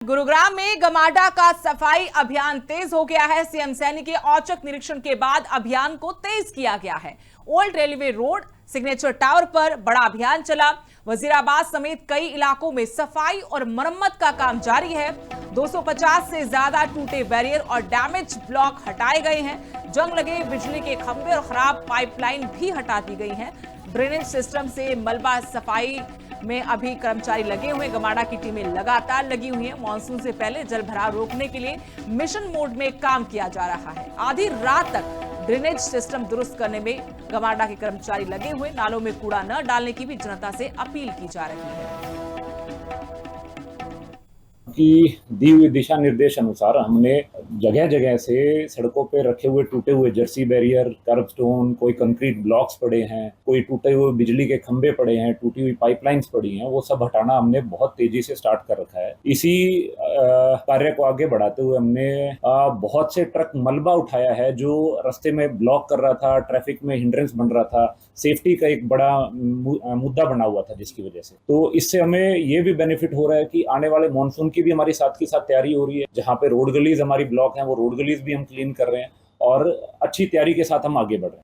गुरुग्राम में गमाडा का सफाई अभियान तेज हो गया है। सीएम सैनी के औचक निरीक्षण के बाद अभियान को तेज किया गया है। Old railway road signature tower पर बड़ा अभियान चला। वजीराबाद समेत कई इलाकों में सफाई और मरम्मत का काम जारी है। 250 से ज्यादा टूटे बैरियर और डैमेज ब्लॉक हटाए गए हैं। जंग लगे बिजली के खंभे और खराब पाइपलाइन भी हटा दी गई हैं। ड्रेनेज सिस्टम से मलबा सफाई में अभी कर्मचारी लगे हुए। गमाडा की टीमें लगातार लगी हुई हैं। मानसून से पहले जल भराव रोकने के लिए मिशन मोड में काम किया जा रहा है। आधी रात तक ड्रेनेज सिस्टम दुरुस्त करने में गमाडा के कर्मचारी लगे हुए। नालों में कूड़ा न डालने की भी जनता से अपील की जा रही है। की दी हुई दिशा निर्देश अनुसार हमने जगह जगह से सड़कों पे रखे हुए टूटे हुए जर्सी बैरियर, कर्ब स्टोन, कोई कंक्रीट ब्लॉक्स पड़े हैं, कोई टूटे हुए बिजली के खंभे पड़े हैं, टूटी हुई पाइपलाइंस पड़ी हैं, वो सब हटाना हमने बहुत तेजी से स्टार्ट कर रखा है। इसी कार्य को आगे बढ़ाते हुए हमने बहुत से ट्रक मलबा उठाया है जो रास्ते में ब्लॉक कर रहा था, ट्रैफिक में हिंड्रेंस बन रहा था, सेफ्टी का एक बड़ा मुद्दा बना हुआ था, जिसकी वजह से तो इससे हमें ये भी बेनिफिट हो रहा है कि आने वाले मानसून की भी हमारी साथ की साथ तैयारी हो रही है। जहां पे रोड गलीज हमारी ब्लॉक हैं, वो रोड गलीज भी हम क्लीन कर रहे हैं और अच्छी तैयारी के साथ हम आगे बढ़ रहे हैं।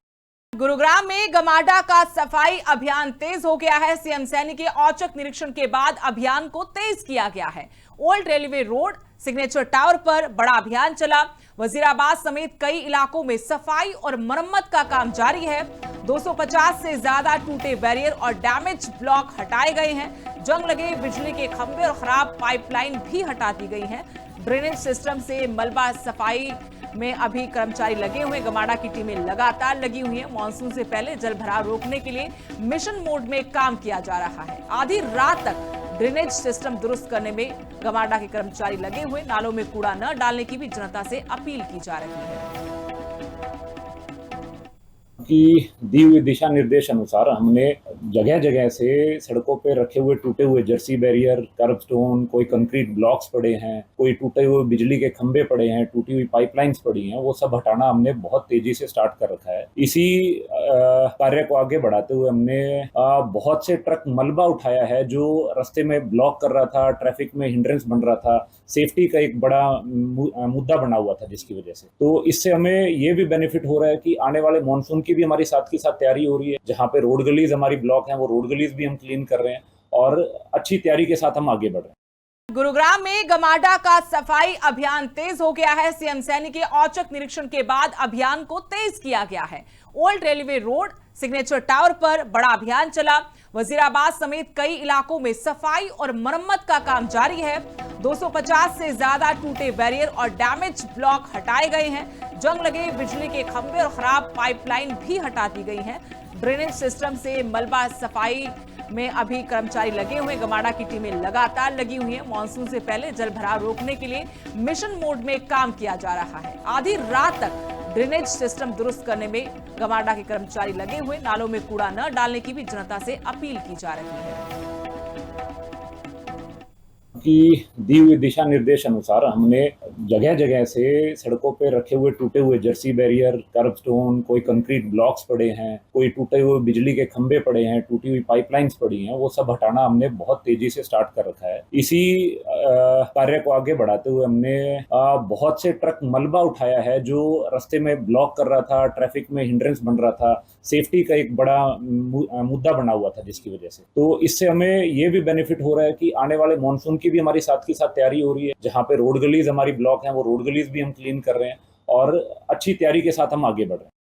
गुरुग्राम में गमाडा का सफाई अभियान तेज हो गया है। सीएम सैनी के औचक निरीक्षण के बाद अभियान को तेज किया गया है। Old railway road signature tower पर बड़ा अभियान चला। वजीराबाद समेत कई इलाकों में सफाई और मरम्मत का काम जारी है। 250 से ज्यादा टूटे बैरियर और डैमेज ब्लॉक हटाए गए हैं। जंग लगे बिजली के खंभे और खराब पाइपलाइन भी हटा दी गई हैं। ड्रेनेज सिस्टम से मलबा सफाई में अभी कर्मचारी लगे हुए। गमाडा की टीमें लगातार लगी हुई हैं। मानसून से पहले जल भराव रोकने के लिए मिशन मोड में काम किया जा रहा है। आधी रात तक ड्रेनेज सिस्टम दुरुस्त करने में गमाडा के कर्मचारी लगे हुए। नालों में कूड़ा न डालने की भी जनता से अपील की जा रही है। की दी हुई दिशा निर्देश अनुसार हमने जगह जगह से सड़कों पे रखे हुए टूटे हुए जर्सी बैरियर, कर्ब स्टोन, कोई कंक्रीट ब्लॉक्स पड़े हैं, कोई टूटे हुए बिजली के खंभे पड़े हैं, टूटी हुई पाइपलाइंस पड़ी हैं, वो सब हटाना हमने बहुत तेजी से स्टार्ट कर रखा है। इसी कार्य को आगे बढ़ाते हुए हमने बहुत से ट्रक मलबा उठाया है जो रास्ते में ब्लॉक कर रहा था, ट्रैफिक में हिंड्रेंस बन रहा था, सेफ्टी का एक बड़ा मुद्दा बना हुआ था, जिसकी वजह से तो इससे हमें ये भी बेनिफिट हो रहा है कि आने वाले मानसून की भी हमारी साथ की साथ तैयारी हो रही है। जहां पे रोड गलीज हमारी ब्लॉक हैं, वो रोड गलीज भी हम क्लीन कर रहे हैं और अच्छी तैयारी के साथ हम आगे बढ़ रहे हैं। गुरुग्राम में गमाडा का सफाई अभियान तेज हो गया है। सीएम सैनी के औचक निरीक्षण के बाद अभियान को तेज किया गया है। Old railway road signature tower पर बड़ा अभियान चला। वजीराबाद समेत कई इलाकों में सफाई और मरम्मत का काम जारी है। 250 से ज्यादा टूटे बैरियर और डैमेज ब्लॉक हटाए गए हैं। जंग लगे बिजली के खंभे और खराब पाइपलाइन भी हटा दी गई हैं। ड्रेनेज सिस्टम से मलबा सफाई में अभी कर्मचारी लगे हुए। गमाडा की टीमें लगातार लगी हुई हैं। मानसून से पहले जल भराव रोकने के लिए मिशन मोड में काम किया जा रहा है। आधी रात तक ड्रेनेज सिस्टम दुरुस्त करने में गमाडा के कर्मचारी लगे हुए। नालों में कूड़ा न डालने की भी जनता से अपील की जा रही है। की दी हुई दिशा निर्देश अनुसार हमने जगह जगह से सड़कों पे रखे हुए टूटे हुए जर्सी बैरियर, कर्ब स्टोन, कोई कंक्रीट ब्लॉक्स पड़े हैं, कोई टूटे हुए बिजली के खंभे पड़े हैं, टूटी हुई पाइपलाइंस पड़ी हैं, वो सब हटाना हमने बहुत तेजी से स्टार्ट कर रखा है। इसी कार्य को आगे बढ़ाते हुए हमने बहुत से ट्रक मलबा उठाया है जो रास्ते में ब्लॉक कर रहा था, ट्रैफिक में हिंड्रेंस बन रहा था, सेफ्टी का एक बड़ा मुद्दा बना हुआ था, जिसकी वजह से तो इससे हमें ये भी बेनिफिट हो रहा है कि आने वाले मानसून की भी हमारी साथ की साथ तैयारी हो रही है। जहां पे रोड गलीज हमारी ब्लॉक हैं, वो रोड गलीज भी हम क्लीन कर रहे हैं और अच्छी तैयारी के साथ हम आगे बढ़ रहे हैं।